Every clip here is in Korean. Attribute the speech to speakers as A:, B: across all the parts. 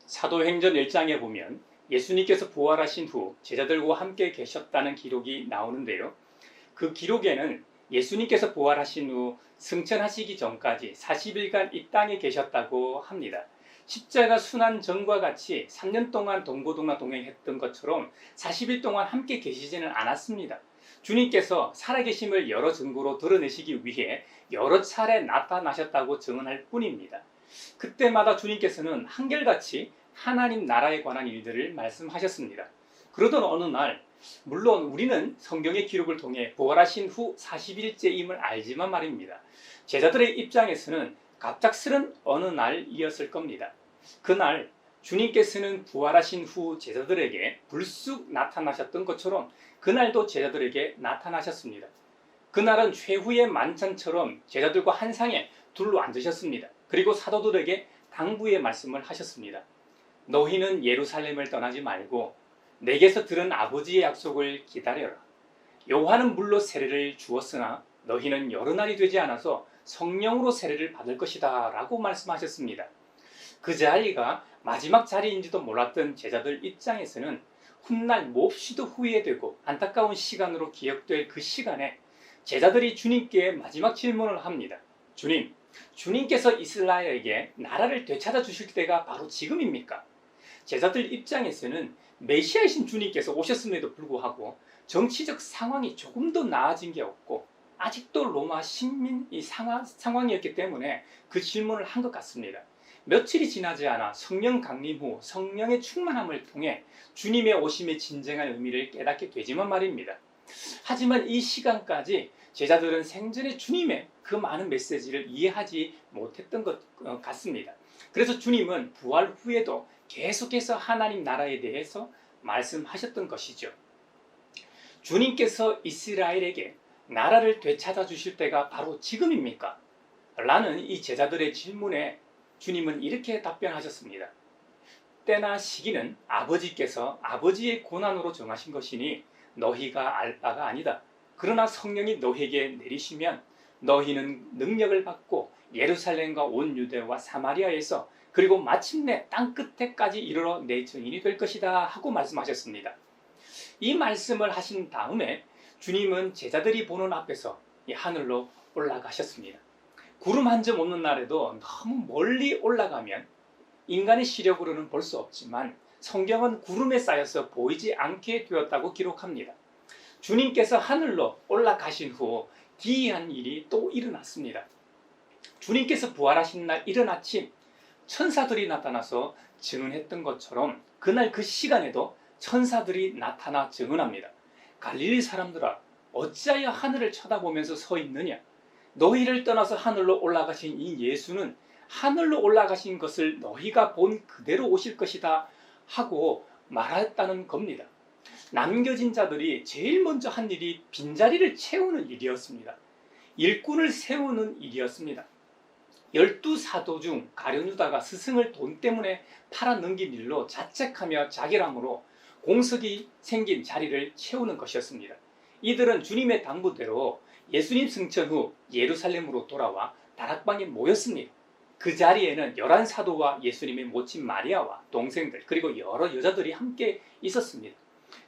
A: 사도행전 1장에 보면 예수님께서 부활하신 후 제자들과 함께 계셨다는 기록이 나오는데요. 그 기록에는 예수님께서 부활하신 후 승천하시기 전까지 40일간 이 땅에 계셨다고 합니다. 십자가 순환 전과 같이 3년 동안 동고동락 동행했던 것처럼 40일 동안 함께 계시지는 않았습니다. 주님께서 살아계심을 여러 증거로 드러내시기 위해 여러 차례 나타나셨다고 증언할 뿐입니다. 그때마다 주님께서는 한결같이 하나님 나라에 관한 일들을 말씀하셨습니다. 그러던 어느 날, 물론 우리는 성경의 기록을 통해 부활하신 후 40일째임을 알지만 말입니다. 제자들의 입장에서는 갑작스런 어느 날이었을 겁니다. 그날 주님께서는 부활하신 후 제자들에게 불쑥 나타나셨던 것처럼 그날도 제자들에게 나타나셨습니다. 그날은 최후의 만찬처럼 제자들과 한 상에 둘러 앉으셨습니다. 그리고 사도들에게 당부의 말씀을 하셨습니다. 너희는 예루살렘을 떠나지 말고 내게서 들은 아버지의 약속을 기다려라. 요한은 물로 세례를 주었으나 너희는 여러 날이 되지 않아서 성령으로 세례를 받을 것이다 라고 말씀하셨습니다. 그 자리가 마지막 자리인지도 몰랐던 제자들 입장에서는 훗날 몹시도 후회되고 안타까운 시간으로 기억될 그 시간에 제자들이 주님께 마지막 질문을 합니다. 주님께서 이스라엘에게 나라를 되찾아 주실 때가 바로 지금입니까? 제자들 입장에서는 메시아이신 주님께서 오셨음에도 불구하고 정치적 상황이 조금 더 나아진 게 없고 아직도 로마 식민 상황이었기 때문에 그 질문을 한 것 같습니다. 며칠이 지나지 않아 성령 강림 후 성령의 충만함을 통해 주님의 오심의 진정한 의미를 깨닫게 되지만 말입니다. 하지만 이 시간까지 제자들은 생전에 주님의 그 많은 메시지를 이해하지 못했던 것 같습니다. 그래서 주님은 부활 후에도 계속해서 하나님 나라에 대해서 말씀하셨던 것이죠. 주님께서 이스라엘에게 나라를 되찾아 주실 때가 바로 지금입니까? 라는 이 제자들의 질문에 주님은 이렇게 답변하셨습니다. 때나 시기는 아버지께서 아버지의 고난으로 정하신 것이니 너희가 알 바가 아니다. 그러나 성령이 너희에게 내리시면 너희는 능력을 받고 예루살렘과 온 유대와 사마리아에서 그리고 마침내 땅끝에까지 이르러 내 증인이 될 것이다 하고 말씀하셨습니다. 이 말씀을 하신 다음에 주님은 제자들이 보는 앞에서 이 하늘로 올라가셨습니다. 구름 한 점 없는 날에도 너무 멀리 올라가면 인간의 시력으로는 볼 수 없지만 성경은 구름에 쌓여서 보이지 않게 되었다고 기록합니다. 주님께서 하늘로 올라가신 후 기이한 일이 또 일어났습니다. 주님께서 부활하신 날 이른 아침 천사들이 나타나서 증언했던 것처럼 그날 그 시간에도 천사들이 나타나 증언합니다. 갈릴리 사람들아, 어찌하여 하늘을 쳐다보면서 서 있느냐? 너희를 떠나서 하늘로 올라가신 이 예수는 하늘로 올라가신 것을 너희가 본 그대로 오실 것이다 하고 말했다는 겁니다. 남겨진 자들이 제일 먼저 한 일이 빈자리를 채우는 일이었습니다. 일꾼을 세우는 일이었습니다. 12사도 중 가룟 유다가 스승을 돈 때문에 팔아넘긴 일로 자책하며 자결함으로 공석이 생긴 자리를 채우는 것이었습니다. 이들은 주님의 당부대로 예수님 승천 후 예루살렘으로 돌아와 다락방에 모였습니다. 그 자리에는 11사도와 예수님의 모친 마리아와 동생들 그리고 여러 여자들이 함께 있었습니다.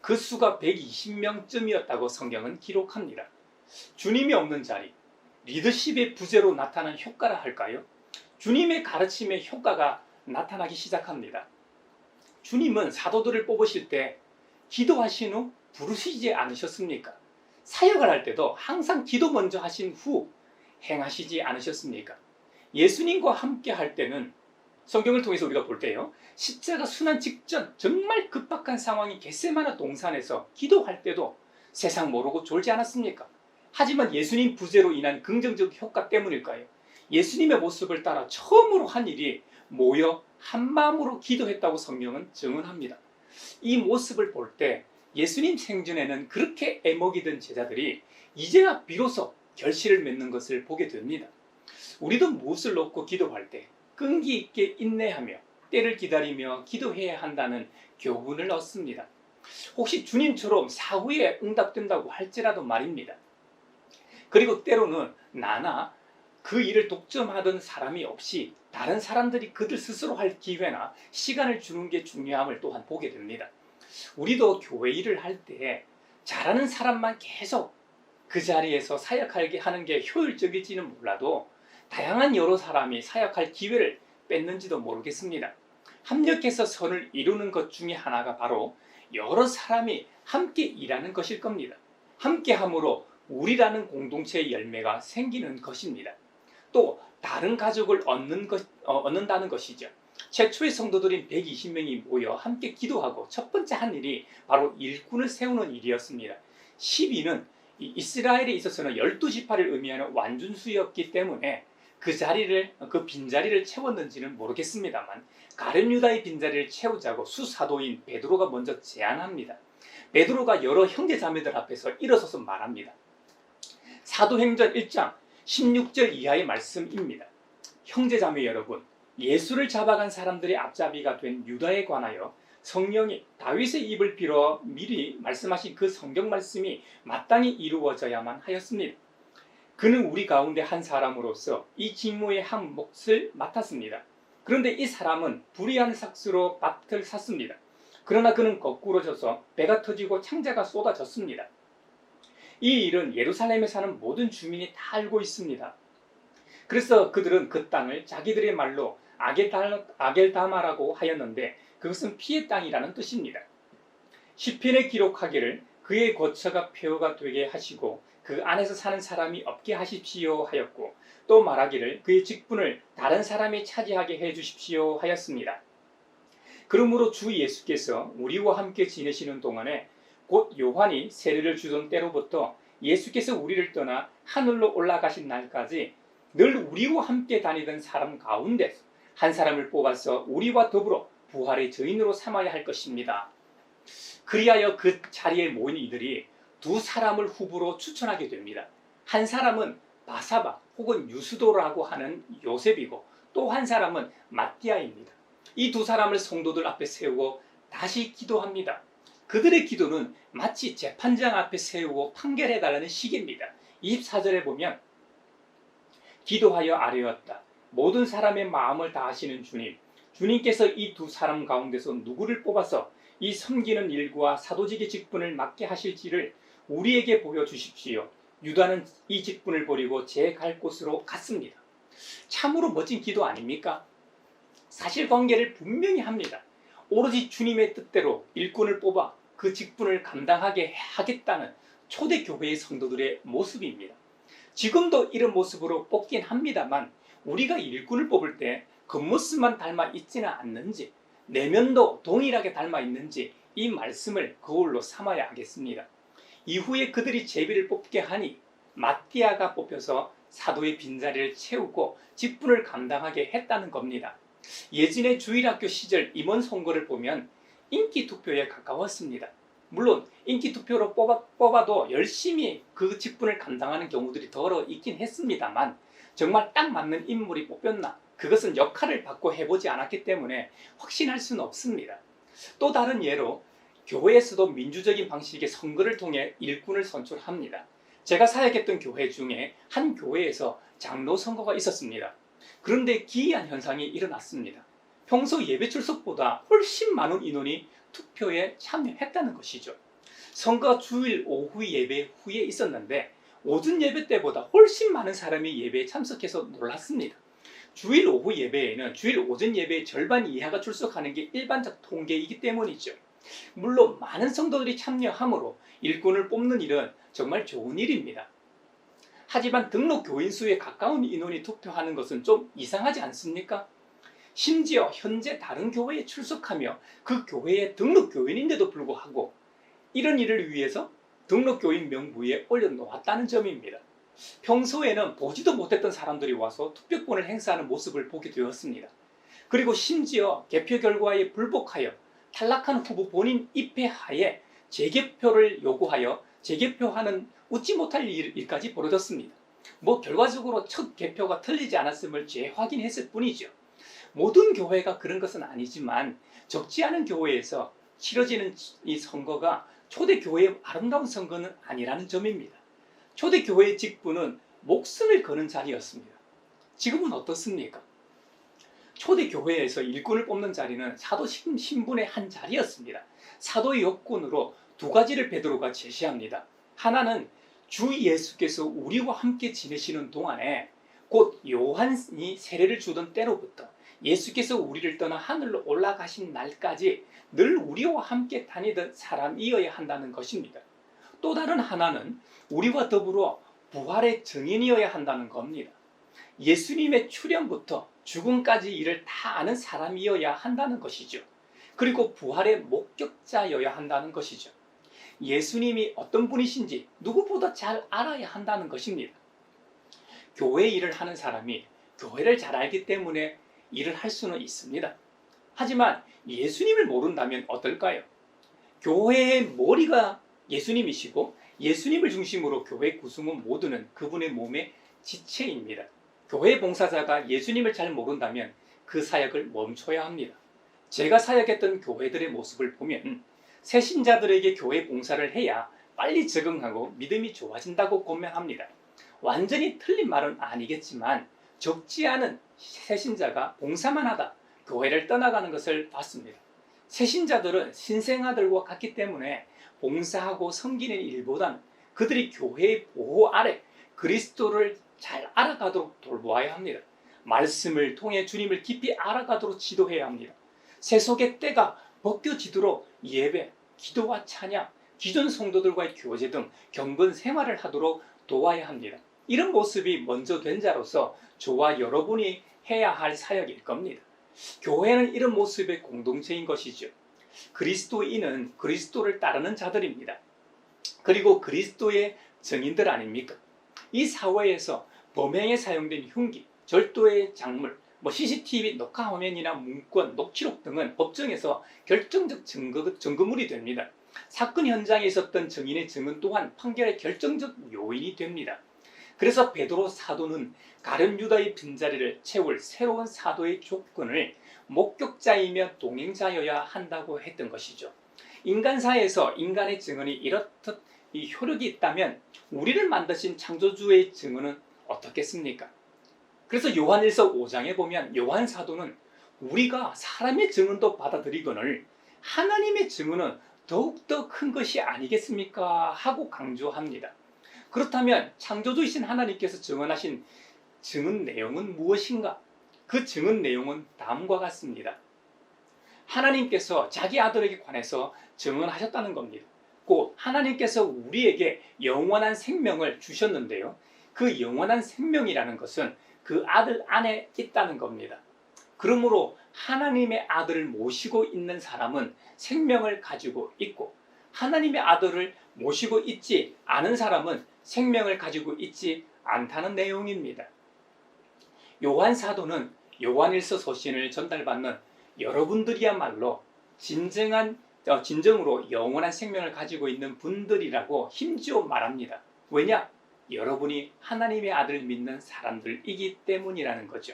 A: 그 수가 120명쯤이었다고 성경은 기록합니다. 주님이 없는 자리, 리더십의 부재로 나타난 효과라 할까요? 주님의 가르침의 효과가 나타나기 시작합니다. 주님은 사도들을 뽑으실 때 기도하신 후 부르시지 않으셨습니까? 사역을 할 때도 항상 기도 먼저 하신 후 행하시지 않으셨습니까? 예수님과 함께 할 때는 성경을 통해서 우리가 볼 때요, 십자가 순환 직전 정말 급박한 상황이 겟세마네 동산에서 기도할 때도 세상 모르고 졸지 않았습니까? 하지만 예수님 부재로 인한 긍정적 효과 때문일까요? 예수님의 모습을 따라 처음으로 한 일이 모여 한 마음으로 기도했다고 성경은 증언합니다. 이 모습을 볼 때 예수님 생전에는 그렇게 애먹이던 제자들이 이제야 비로소 결실을 맺는 것을 보게 됩니다. 우리도 무엇을 놓고 기도할 때 끈기 있게 인내하며 때를 기다리며 기도해야 한다는 교훈을 얻습니다. 혹시 주님처럼 사후에 응답된다고 할지라도 말입니다. 그리고 때로는 나나 그 일을 독점하던 사람이 없이 다른 사람들이 그들 스스로 할 기회나 시간을 주는 게 중요함을 또한 보게 됩니다. 우리도 교회 일을 할 때 잘하는 사람만 계속 그 자리에서 사역하게 하는 게 효율적일지는 몰라도 다양한 여러 사람이 사역할 기회를 뺏는지도 모르겠습니다. 협력해서 선을 이루는 것 중에 하나가 바로 여러 사람이 함께 일하는 것일 겁니다. 함께함으로 우리라는 공동체의 열매가 생기는 것입니다. 또 다른 가족을 얻는다는 것이죠. 최초의 성도들인 120명이 모여 함께 기도하고 첫 번째 한 일이 바로 일꾼을 세우는 일이었습니다. 12는 이스라엘에 있어서는 12지파를 의미하는 완준수였기 때문에 그 빈자리를 채웠는지는 모르겠습니다만 가룟 유다의 빈자리를 채우자고 수사도인 베드로가 먼저 제안합니다. 베드로가 여러 형제자매들 앞에서 일어서서 말합니다. 사도행전 1장 16절 이하의 말씀입니다. 형제자매 여러분, 예수를 잡아간 사람들의 앞잡이가 된 유다에 관하여 성령이 다윗의 입을 빌어 미리 말씀하신 그 성경 말씀이 마땅히 이루어져야만 하였습니다. 그는 우리 가운데 한 사람으로서 이 직무의 한 몫을 맡았습니다. 그런데 이 사람은 불의한 삭스로 밭을 샀습니다. 그러나 그는 거꾸로 져서 배가 터지고 창자가 쏟아졌습니다. 이 일은 예루살렘에 사는 모든 주민이 다 알고 있습니다. 그래서 그들은 그 땅을 자기들의 말로 아겔다마라고 하였는데 그것은 피의 땅이라는 뜻입니다. 시편에 기록하기를 그의 거처가 폐허가 되게 하시고 그 안에서 사는 사람이 없게 하십시오 하였고 또 말하기를 그의 직분을 다른 사람이 차지하게 해주십시오 하였습니다. 그러므로 주 예수께서 우리와 함께 지내시는 동안에 곧 요한이 세례를 주던 때로부터 예수께서 우리를 떠나 하늘로 올라가신 날까지 늘 우리와 함께 다니던 사람 가운데 한 사람을 뽑아서 우리와 더불어 부활의 저인으로 삼아야 할 것입니다. 그리하여 그 자리에 모인 이들이 두 사람을 후보로 추천하게 됩니다. 한 사람은 바사바 혹은 유스도라고 하는 요셉이고 또 한 사람은 마띠아입니다. 이 두 사람을 성도들 앞에 세우고 다시 기도합니다. 그들의 기도는 마치 재판장 앞에 세우고 판결해달라는 식입니다. 24절에 보면 기도하여 아뢰었다. 모든 사람의 마음을 다하시는 주님, 주님께서 이 두 사람 가운데서 누구를 뽑아서 이 섬기는 일과 사도직의 직분을 맡게 하실지를 우리에게 보여주십시오. 유다는 이 직분을 버리고 제 갈 곳으로 갔습니다. 참으로 멋진 기도 아닙니까? 사실관계를 분명히 합니다. 오로지 주님의 뜻대로 일꾼을 뽑아 그 직분을 감당하게 하겠다는 초대교회의 성도들의 모습입니다. 지금도 이런 모습으로 뽑긴 합니다만 우리가 일꾼을 뽑을 때 겉모습만 닮아 있지는 않는지 내면도 동일하게 닮아 있는지 이 말씀을 거울로 삼아야 하겠습니다. 이후에 그들이 제비를 뽑게 하니 마띠아가 뽑혀서 사도의 빈자리를 채우고 직분을 감당하게 했다는 겁니다. 예전의 주일학교 시절 임원 선거를 보면 인기 투표에 가까웠습니다. 물론 인기 투표로 뽑아도 열심히 그 직분을 감당하는 경우들이 더러 있긴 했습니다만 정말 딱 맞는 인물이 뽑혔나? 그것은 역할을 받고 해보지 않았기 때문에 확신할 수는 없습니다. 또 다른 예로 교회에서도 민주적인 방식의 선거를 통해 일꾼을 선출합니다. 제가 사역했던 교회 중에 한 교회에서 장로 선거가 있었습니다. 그런데 기이한 현상이 일어났습니다. 평소 예배 출석보다 훨씬 많은 인원이 투표에 참여했다는 것이죠. 선거가 주일 오후 예배 후에 있었는데 오전 예배 때보다 훨씬 많은 사람이 예배에 참석해서 놀랐습니다. 주일 오후 예배에는 주일 오전 예배의 절반 이하가 출석하는 게 일반적 통계이기 때문이죠. 물론 많은 성도들이 참여함으로 일꾼을 뽑는 일은 정말 좋은 일입니다. 하지만 등록 교인 수에 가까운 인원이 투표하는 것은 좀 이상하지 않습니까? 심지어 현재 다른 교회에 출석하며 그 교회의 등록 교인인데도 불구하고 이런 일을 위해서 등록 교인 명부에 올려놓았다는 점입니다. 평소에는 보지도 못했던 사람들이 와서 투표권을 행사하는 모습을 보게 되었습니다. 그리고 심지어 개표 결과에 불복하여 탈락한 후보 본인 입회하에 재개표를 요구하여 재개표하는 웃지 못할 일까지 벌어졌습니다. 결과적으로 첫 개표가 틀리지 않았음을 재확인했을 뿐이죠. 모든 교회가 그런 것은 아니지만 적지 않은 교회에서 치러지는 이 선거가 초대교회의 아름다운 선거는 아니라는 점입니다. 초대교회의 직분은 목숨을 거는 자리였습니다. 지금은 어떻습니까? 초대 교회에서 일꾼을 뽑는 자리는 사도 신분의 한 자리였습니다. 사도의 여건으로 두 가지를 베드로가 제시합니다. 하나는 주 예수께서 우리와 함께 지내시는 동안에 곧 요한이 세례를 주던 때로부터 예수께서 우리를 떠나 하늘로 올라가신 날까지 늘 우리와 함께 다니던 사람이어야 한다는 것입니다. 또 다른 하나는 우리와 더불어 부활의 증인이어야 한다는 겁니다. 예수님의 출현부터 죽음까지 이를 다 아는 사람이어야 한다는 것이죠. 그리고 부활의 목격자여야 한다는 것이죠. 예수님이 어떤 분이신지 누구보다 잘 알아야 한다는 것입니다. 교회 일을 하는 사람이 교회를 잘 알기 때문에 일을 할 수는 있습니다. 하지만 예수님을 모른다면 어떨까요? 교회의 머리가 예수님이시고 예수님을 중심으로 교회 구성원 모두는 그분의 몸의 지체입니다. 교회 봉사자가 예수님을 잘 모른다면 그 사역을 멈춰야 합니다. 제가 사역했던 교회들의 모습을 보면 새신자들에게 교회 봉사를 해야 빨리 적응하고 믿음이 좋아진다고 권면합니다. 완전히 틀린 말은 아니겠지만 적지 않은 새신자가 봉사만 하다 교회를 떠나가는 것을 봤습니다. 새신자들은 신생아들과 같기 때문에 봉사하고 섬기는 일보다는 그들이 교회의 보호 아래 그리스도를 잘 알아가도록 돌보아야 합니다. 말씀을 통해 주님을 깊이 알아가도록 지도해야 합니다. 세속의 때가 벗겨지도록 예배, 기도와 찬양, 기존 성도들과의 교제 등 경건 생활을 하도록 도와야 합니다. 이런 모습이 먼저 된 자로서 저와 여러분이 해야 할 사역일 겁니다. 교회는 이런 모습의 공동체인 것이죠. 그리스도인은 그리스도를 따르는 자들입니다. 그리고 그리스도의 증인들 아닙니까? 이 사회에서 범행에 사용된 흉기, 절도의 작물, CCTV 녹화 화면이나 문건, 녹취록 등은 법정에서 결정적 증거물이 됩니다. 사건 현장에 있었던 증인의 증언 또한 판결의 결정적 요인이 됩니다. 그래서 베드로 사도는 가룟 유다의 빈자리를 채울 새로운 사도의 조건을 목격자이며 동행자여야 한다고 했던 것이죠. 인간사에서 인간의 증언이 이렇듯 이 효력이 있다면 우리를 만드신 창조주의 증언은 어떻겠습니까? 그래서 요한일서 5장에 보면 요한 사도는 우리가 사람의 증언도 받아들이거늘 하나님의 증언은 더욱더 큰 것이 아니겠습니까? 하고 강조합니다. 그렇다면 창조주이신 하나님께서 증언하신 증언 내용은 무엇인가? 그 증언 내용은 다음과 같습니다. 하나님께서 자기 아들에게 관해서 증언하셨다는 겁니다. 곧 하나님께서 우리에게 영원한 생명을 주셨는데요. 그 영원한 생명이라는 것은 그 아들 안에 있다는 겁니다. 그러므로 하나님의 아들을 모시고 있는 사람은 생명을 가지고 있고 하나님의 아들을 모시고 있지 않은 사람은 생명을 가지고 있지 않다는 내용입니다. 요한 사도는 요한일서 서신을 전달받는 여러분들이야말로 진정으로 영원한 생명을 가지고 있는 분들이라고 힘주어 말합니다. 왜냐? 여러분이 하나님의 아들을 믿는 사람들이기 때문이라는 거죠.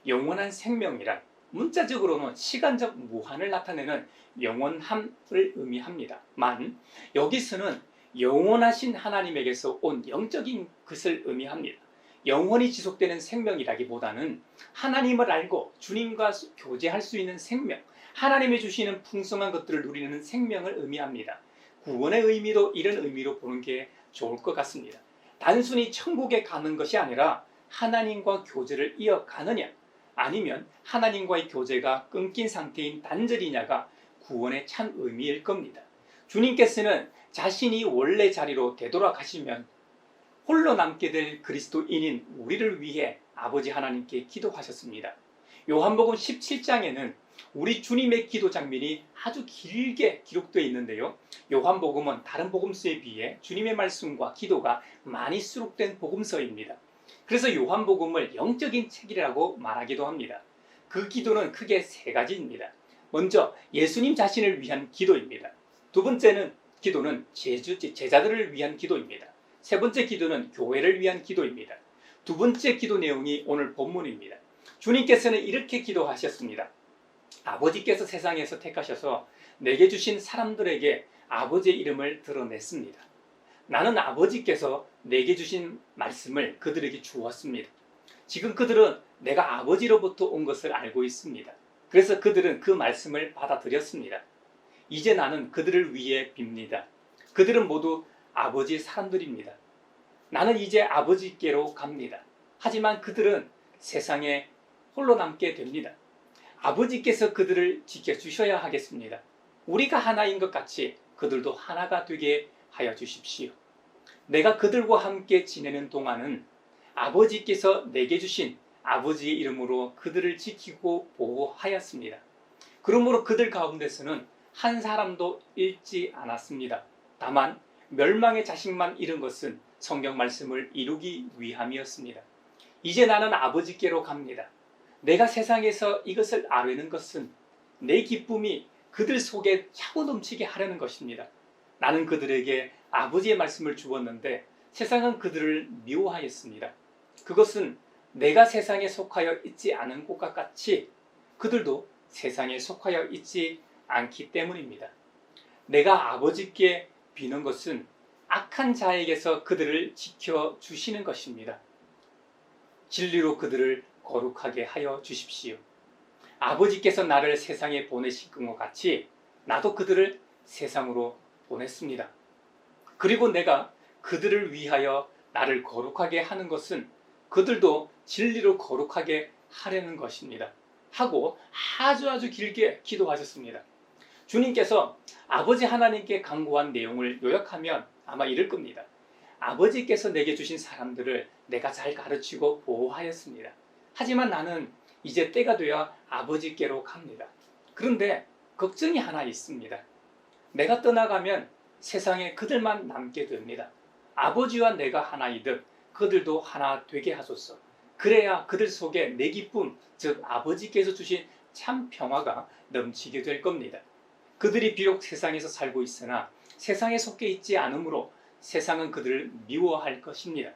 A: 영원한 생명이란 문자적으로는 시간적 무한을 나타내는 영원함을 의미합니다. 만 여기서는 영원하신 하나님에게서 온 영적인 것을 의미합니다. 영원히 지속되는 생명이라기보다는 하나님을 알고 주님과 교제할 수 있는 생명, 하나님이 주시는 풍성한 것들을 누리는 생명을 의미합니다. 구원의 의미도 이런 의미로 보는 게 좋을 것 같습니다. 단순히 천국에 가는 것이 아니라 하나님과 교제를 이어가느냐 아니면 하나님과의 교제가 끊긴 상태인 단절이냐가 구원의 참 의미일 겁니다. 주님께서는 자신이 원래 자리로 되돌아가시면 홀로 남게 될 그리스도인인 우리를 위해 아버지 하나님께 기도하셨습니다. 요한복음 17장에는 우리 주님의 기도 장면이 아주 길게 기록되어 있는데요. 요한복음은 다른 복음서에 비해 주님의 말씀과 기도가 많이 수록된 복음서입니다. 그래서 요한복음을 영적인 책이라고 말하기도 합니다. 그 기도는 크게 세 가지입니다. 먼저 예수님 자신을 위한 기도입니다. 두 번째는 기도는 제자들을 위한 기도입니다. 세 번째 기도는 교회를 위한 기도입니다. 두 번째 기도 내용이 오늘 본문입니다. 주님께서는 이렇게 기도하셨습니다. 아버지께서 세상에서 택하셔서 내게 주신 사람들에게 아버지의 이름을 드러냈습니다. 나는 아버지께서 내게 주신 말씀을 그들에게 주었습니다. 지금 그들은 내가 아버지로부터 온 것을 알고 있습니다. 그래서 그들은 그 말씀을 받아들였습니다. 이제 나는 그들을 위해 빕니다. 그들은 모두 아버지의 사람들입니다. 나는 이제 아버지께로 갑니다. 하지만 그들은 세상에 홀로 남게 됩니다. 아버지께서 그들을 지켜주셔야 하겠습니다. 우리가 하나인 것 같이 그들도 하나가 되게 하여 주십시오. 내가 그들과 함께 지내는 동안은 아버지께서 내게 주신 아버지의 이름으로 그들을 지키고 보호하였습니다. 그러므로 그들 가운데서는 한 사람도 잃지 않았습니다. 다만 멸망의 자식만 잃은 것은 성경 말씀을 이루기 위함이었습니다. 이제 나는 아버지께로 갑니다. 내가 세상에서 이것을 아뢰는 것은 내 기쁨이 그들 속에 차고 넘치게 하려는 것입니다. 나는 그들에게 아버지의 말씀을 주었는데 세상은 그들을 미워하였습니다. 그것은 내가 세상에 속하여 있지 않은 것과 같이 그들도 세상에 속하여 있지 않기 때문입니다. 내가 아버지께 비는 것은 악한 자에게서 그들을 지켜주시는 것입니다. 진리로 그들을 거룩하게 하여 주십시오. 아버지께서 나를 세상에 보내신 것과 같이 나도 그들을 세상으로 보냈습니다. 그리고 내가 그들을 위하여 나를 거룩하게 하는 것은 그들도 진리로 거룩하게 하려는 것입니다. 하고 아주 길게 기도하셨습니다. 주님께서 아버지 하나님께 간구한 내용을 요약하면 아마 이럴 겁니다. 아버지께서 내게 주신 사람들을 내가 잘 가르치고 보호하였습니다. 하지만 나는 이제 때가 되어 아버지께로 갑니다. 그런데 걱정이 하나 있습니다. 내가 떠나가면 세상에 그들만 남게 됩니다. 아버지와 내가 하나이듯 그들도 하나 되게 하소서. 그래야 그들 속에 내 기쁨, 즉 아버지께서 주신 참 평화가 넘치게 될 겁니다. 그들이 비록 세상에서 살고 있으나 세상에 속해 있지 않으므로 세상은 그들을 미워할 것입니다.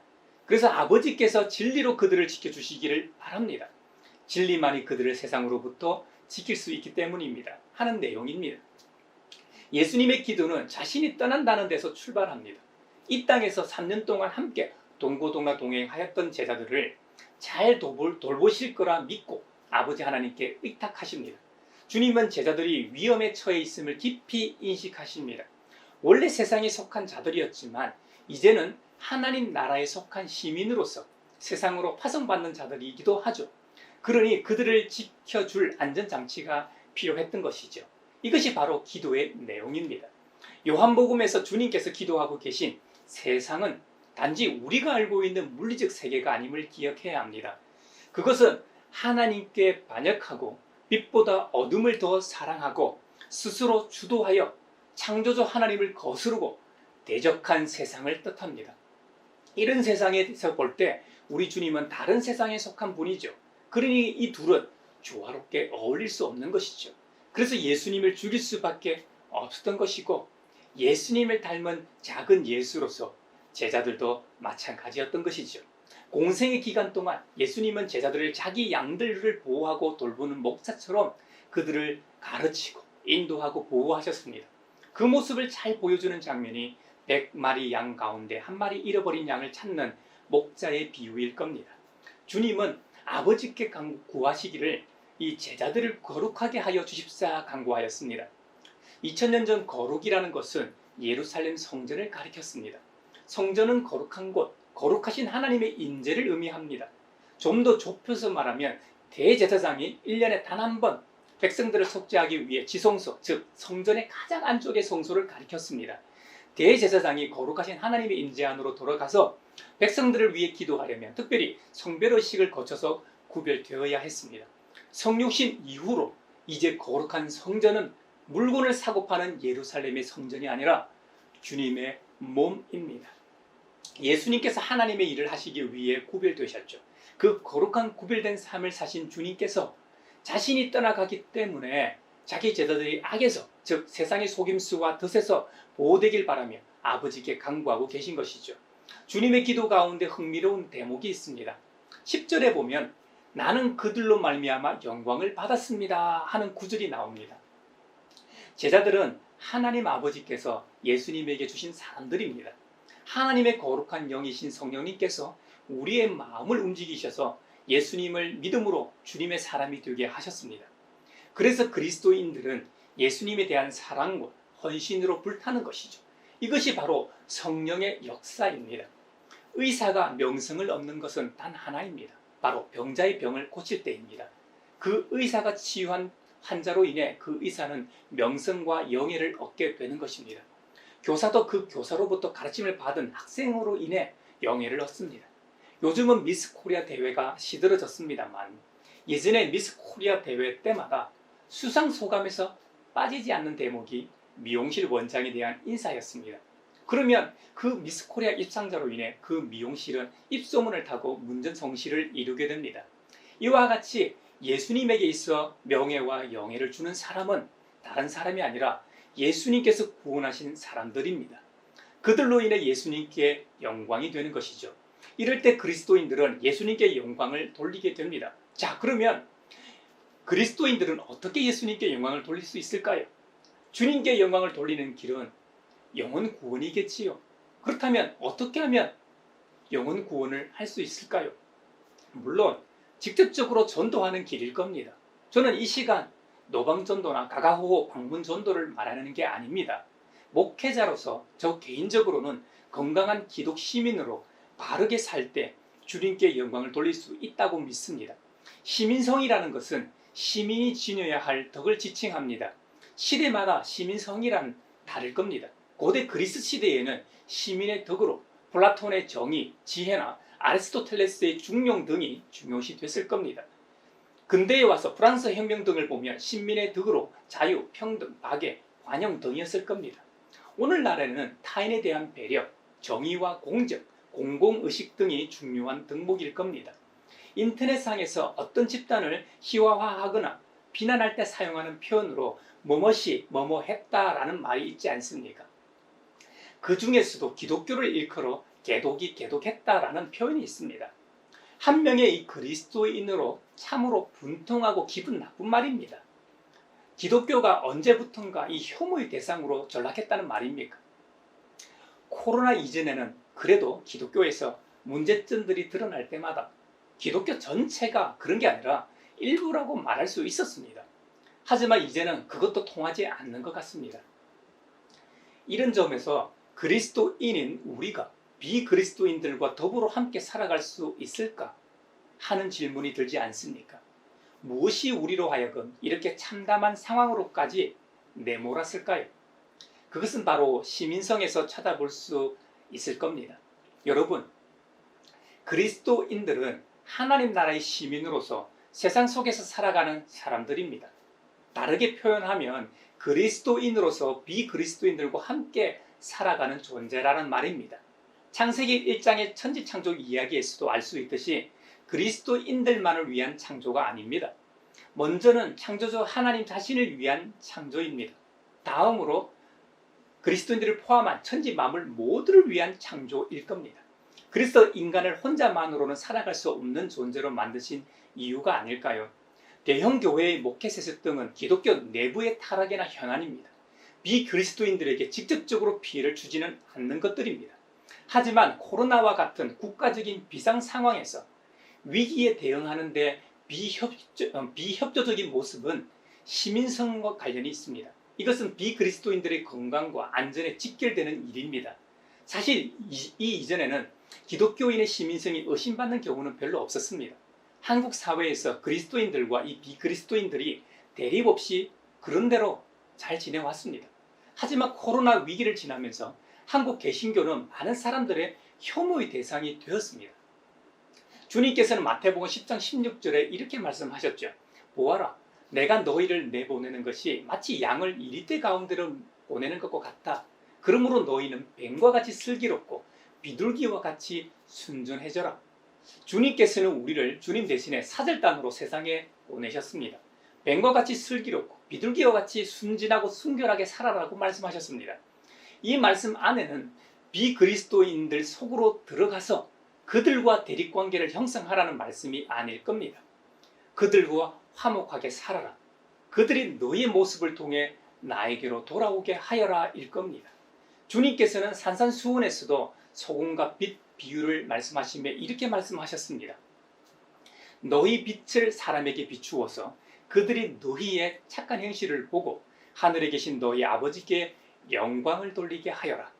A: 그래서 아버지께서 진리로 그들을 지켜주시기를 바랍니다. 진리만이 그들을 세상으로부터 지킬 수 있기 때문입니다. 하는 내용입니다. 예수님의 기도는 자신이 떠난다는 데서 출발합니다. 이 땅에서 3년 동안 함께 동고동락 동행하였던 제자들을 잘 돌보실 거라 믿고 아버지 하나님께 의탁하십니다. 주님은 제자들이 위험에 처해 있음을 깊이 인식하십니다. 원래 세상에 속한 자들이었지만 이제는 하나님 나라에 속한 시민으로서 세상으로 파송받는 자들이기도 하죠. 그러니 그들을 지켜줄 안전장치가 필요했던 것이죠. 이것이 바로 기도의 내용입니다. 요한복음에서 주님께서 기도하고 계신 세상은 단지 우리가 알고 있는 물리적 세계가 아님을 기억해야 합니다. 그것은 하나님께 반역하고 빛보다 어둠을 더 사랑하고 스스로 주도하여 창조주 하나님을 거스르고 대적한 세상을 뜻합니다. 이런 세상에서 볼 때 우리 주님은 다른 세상에 속한 분이죠. 그러니 이 둘은 조화롭게 어울릴 수 없는 것이죠. 그래서 예수님을 죽일 수밖에 없었던 것이고 예수님을 닮은 작은 예수로서 제자들도 마찬가지였던 것이죠. 공생의 기간 동안 예수님은 제자들을 자기 양들을 보호하고 돌보는 목자처럼 그들을 가르치고 인도하고 보호하셨습니다. 그 모습을 잘 보여주는 장면이 100마리 양 가운데 한 마리 잃어버린 양을 찾는 목자의 비유일 겁니다. 주님은 아버지께 구하시기를 이 제자들을 거룩하게 하여 주십사 간구하였습니다. 2000년 전 거룩이라는 것은 예루살렘 성전을 가리켰습니다. 성전은 거룩한 곳, 거룩하신 하나님의 인재를 의미합니다. 좀 더 좁혀서 말하면 대제사장이 1년에 단 한 번 백성들을 속죄하기 위해 지성소, 즉 성전의 가장 안쪽의 성소를 가리켰습니다. 대제사장이 거룩하신 하나님의 인재 안으로 돌아가서 백성들을 위해 기도하려면 특별히 성별의식을 거쳐서 구별되어야 했습니다. 성육신 이후로 이제 거룩한 성전은 물건을 사고 파는 예루살렘의 성전이 아니라 주님의 몸입니다. 예수님께서 하나님의 일을 하시기 위해 구별되셨죠. 그 거룩한 구별된 삶을 사신 주님께서 자신이 떠나가기 때문에 자기 제자들이 악에서, 즉 세상의 속임수와 덫에서 보호되길 바라며 아버지께 간구하고 계신 것이죠. 주님의 기도 가운데 흥미로운 대목이 있습니다. 10절에 보면 나는 그들로 말미암아 영광을 받았습니다 하는 구절이 나옵니다. 제자들은 하나님 아버지께서 예수님에게 주신 사람들입니다. 하나님의 거룩한 영이신 성령님께서 우리의 마음을 움직이셔서 예수님을 믿음으로 주님의 사람이 되게 하셨습니다. 그래서 그리스도인들은 예수님에 대한 사랑과 헌신으로 불타는 것이죠. 이것이 바로 성령의 역사입니다. 의사가 명성을 얻는 것은 단 하나입니다. 바로 병자의 병을 고칠 때입니다. 그 의사가 치유한 환자로 인해 그 의사는 명성과 영예를 얻게 되는 것입니다. 교사도 그 교사로부터 가르침을 받은 학생으로 인해 영예를 얻습니다. 요즘은 미스 코리아 대회가 시들어졌습니다만 예전에 미스 코리아 대회 때마다 수상 소감에서 빠지지 않는 대목이 미용실 원장에 대한 인사였습니다. 그러면 그 미스 코리아 입상자로 인해 그 미용실은 입소문을 타고 문전성시를 이루게 됩니다. 이와 같이 예수님에게 있어 명예와 영예를 주는 사람은 다른 사람이 아니라 예수님께서 구원하신 사람들입니다. 그들로 인해 예수님께 영광이 되는 것이죠. 이럴 때 그리스도인들은 예수님께 영광을 돌리게 됩니다. 자, 그러면 그리스도인들은 어떻게 예수님께 영광을 돌릴 수 있을까요? 주님께 영광을 돌리는 길은 영혼 구원이겠지요. 그렇다면 어떻게 하면 영혼 구원을 할 수 있을까요? 물론 직접적으로 전도하는 길일 겁니다. 저는 이 시간 노방전도나 가가호호 방문전도를 말하는 게 아닙니다. 목회자로서 저 개인적으로는 건강한 기독 시민으로 바르게 살 때 주님께 영광을 돌릴 수 있다고 믿습니다. 시민성이라는 것은 시민이 지녀야 할 덕을 지칭합니다. 시대마다 시민성이란 다를 겁니다. 고대 그리스 시대에는 시민의 덕으로 플라톤의 정의, 지혜나 아리스토텔레스의 중용 등이 중요시 됐을 겁니다. 근대에 와서 프랑스 혁명 등을 보면 신민의 덕으로 자유, 평등, 박애, 관용 등이었을 겁니다. 오늘날에는 타인에 대한 배려, 정의와 공정, 공공의식 등이 중요한 덕목일 겁니다. 인터넷상에서 어떤 집단을 희화화하거나 비난할 때 사용하는 표현으로 뭐뭇이 뭐뭐했다라는 말이 있지 않습니까? 그 중에서도 기독교를 일컬어 개독이 개독했다라는 표현이 있습니다. 한 명의 이 그리스도인으로 참으로 분통하고 기분 나쁜 말입니다. 기독교가 언제부턴가 이 혐오의 대상으로 전락했다는 말입니까? 코로나 이전에는 그래도 기독교에서 문제점들이 드러날 때마다 기독교 전체가 그런 게 아니라 일부라고 말할 수 있었습니다. 하지만 이제는 그것도 통하지 않는 것 같습니다. 이런 점에서 그리스도인인 우리가 비그리스도인들과 더불어 함께 살아갈 수 있을까 하는 질문이 들지 않습니까? 무엇이 우리로 하여금 이렇게 참담한 상황으로까지 내몰았을까요? 그것은 바로 시민성에서 찾아볼 수 있을 겁니다. 여러분, 그리스도인들은 하나님 나라의 시민으로서 세상 속에서 살아가는 사람들입니다. 다르게 표현하면 그리스도인으로서 비그리스도인들과 함께 살아가는 존재라는 말입니다. 창세기 1장의 천지창조 이야기에서도 알 수 있듯이 그리스도인들만을 위한 창조가 아닙니다. 먼저는 창조주 하나님 자신을 위한 창조입니다. 다음으로 그리스도인들을 포함한 천지 만물 모두를 위한 창조일 겁니다. 그래서 인간을 혼자만으로는 살아갈 수 없는 존재로 만드신 이유가 아닐까요? 대형 교회의 목회 세습 등은 기독교 내부의 타락이나 현안입니다. 비그리스도인들에게 직접적으로 피해를 주지는 않는 것들입니다. 하지만 코로나와 같은 국가적인 비상 상황에서 위기에 대응하는 데 비협조적인 모습은 시민성과 관련이 있습니다. 이것은 비그리스도인들의 건강과 안전에 직결되는 일입니다. 사실 이전에는 기독교인의 시민성이 의심받는 경우는 별로 없었습니다. 한국 사회에서 그리스도인들과 이 비그리스도인들이 대립 없이 그런대로 잘 지내왔습니다. 하지만 코로나 위기를 지나면서 한국 개신교는 많은 사람들의 혐오의 대상이 되었습니다. 주님께서는 마태복음 10장 16절에 이렇게 말씀하셨죠. 보아라, 내가 너희를 내보내는 것이 마치 양을 이리떼 가운데로 보내는 것과 같다. 그러므로 너희는 뱀과 같이 슬기롭고 비둘기와 같이 순전해져라. 주님께서는 우리를 주님 대신에 사절단으로 세상에 보내셨습니다. 뱀과 같이 슬기롭고 비둘기와 같이 순진하고 순결하게 살아라고 말씀하셨습니다. 이 말씀 안에는 비그리스도인들 속으로 들어가서 그들과 대립관계를 형성하라는 말씀이 아닐 겁니다. 그들과 화목하게 살아라. 그들이 너의 모습을 통해 나에게로 돌아오게 하여라 일 겁니다. 주님께서는 산산수훈에서도 소금과 빛, 비유를 말씀하시며 이렇게 말씀하셨습니다. 너희 빛을 사람에게 비추어서 그들이 너희의 착한 행실을 보고 하늘에 계신 너희 아버지께 영광을 돌리게 하여라.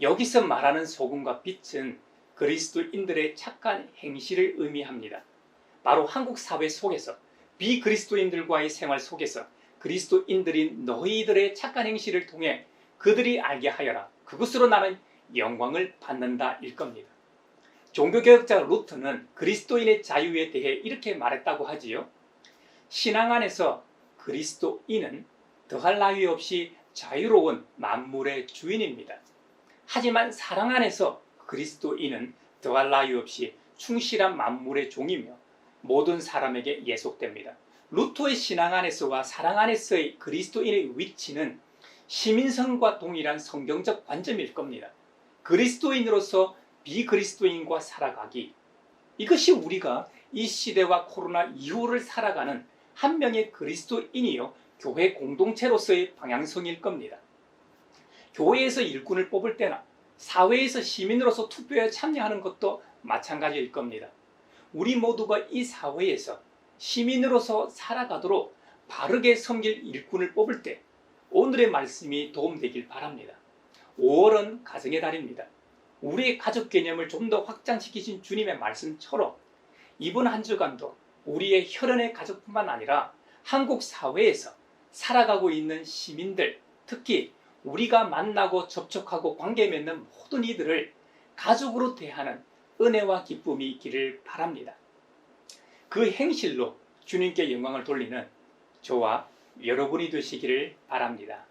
A: 여기서 말하는 소금과 빛은 그리스도인들의 착한 행실을 의미합니다. 바로 한국 사회 속에서 비그리스도인들과의 생활 속에서 그리스도인들인 너희들의 착한 행실을 통해 그들이 알게 하여라. 그것으로 나는 영광을 받는다 일 겁니다. 종교개혁자 루터는 그리스도인의 자유에 대해 이렇게 말했다고 하지요. 신앙 안에서 그리스도인은 더할 나위 없이 자유로운 만물의 주인입니다. 하지만 사랑 안에서 그리스도인은 더할 나위 없이 충실한 만물의 종이며 모든 사람에게 예속됩니다. 루터의 신앙 안에서와 사랑 안에서의 그리스도인의 위치는 시민성과 동일한 성경적 관점일 겁니다. 그리스도인으로서 비그리스도인과 살아가기, 이것이 우리가 이 시대와 코로나 이후를 살아가는 한 명의 그리스도인이요 교회 공동체로서의 방향성일 겁니다. 교회에서 일꾼을 뽑을 때나 사회에서 시민으로서 투표에 참여하는 것도 마찬가지일 겁니다. 우리 모두가 이 사회에서 시민으로서 살아가도록 바르게 섬길 일꾼을 뽑을 때 오늘의 말씀이 도움되길 바랍니다. 5월은 가정의 달입니다. 우리의 가족 개념을 좀 더 확장시키신 주님의 말씀처럼 이번 한 주간도 우리의 혈연의 가족뿐만 아니라 한국 사회에서 살아가고 있는 시민들, 특히 우리가 만나고 접촉하고 관계 맺는 모든 이들을 가족으로 대하는 은혜와 기쁨이 있기를 바랍니다. 그 행실로 주님께 영광을 돌리는 저와 여러분이 되시기를 바랍니다.